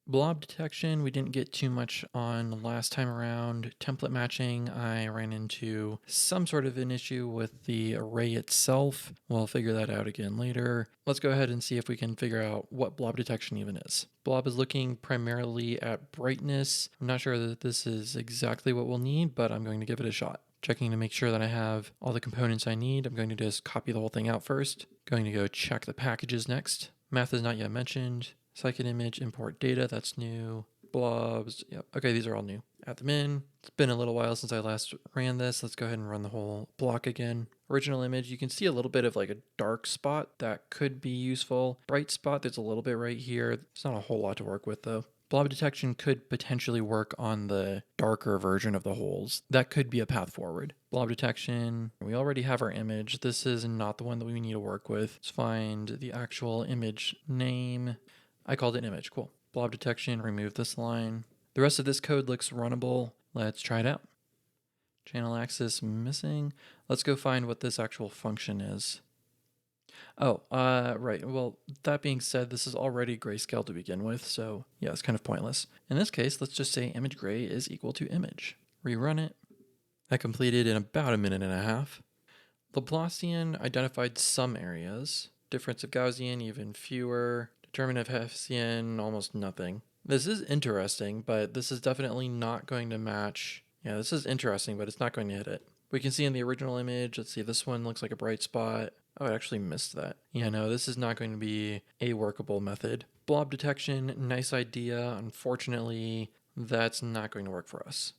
Blob detection, we didn't get too much on last time around. Template matching, I ran into some sort of an issue with the array itself. We'll figure that out again later. Let's go ahead and see if we can figure out what blob detection even is. Blob is looking primarily at brightness. I'm not sure that this is exactly what we'll need, but I'm going to give it a shot. Checking to make sure that I have all the components I need. I'm going to just copy the whole thing out first. Going to go check the packages next. Math is not yet mentioned. Scikit image, import data, that's new. Blobs, yep. Okay, these are all new. Add them in. It's been a little while since I last ran this. Let's go ahead and run the whole block again. Original image, you can see a little bit of like a dark spot that could be useful. Bright spot, there's a little bit right here. It's not a whole lot to work with though. Blob detection could potentially work on the darker version of the holes. That could be a path forward. Blob detection, we already have our image. This is not the one that we need to work with. Let's find the actual image name. I called it image, cool. Blob detection, remove this line. The rest of this code looks runnable. Let's try it out. Channel axis missing. Let's go find what this actual function is. Oh, right. Well, that being said, this is already grayscale to begin with, so yeah, it's kind of pointless. In this case, let's just say image gray is equal to image. Rerun it. That completed in about a minute and a half. Laplacian identified some areas. Difference of Gaussian, even fewer. Determinant of Hessian, almost nothing. This is interesting, but this is definitely not going to match. Yeah, this is interesting, but it's not going to hit it. We can see in the original image, let's see, this one looks like a bright spot. Oh, I actually missed that. Yeah, no, this is not going to be a workable method. Blob detection, nice idea. Unfortunately, that's not going to work for us.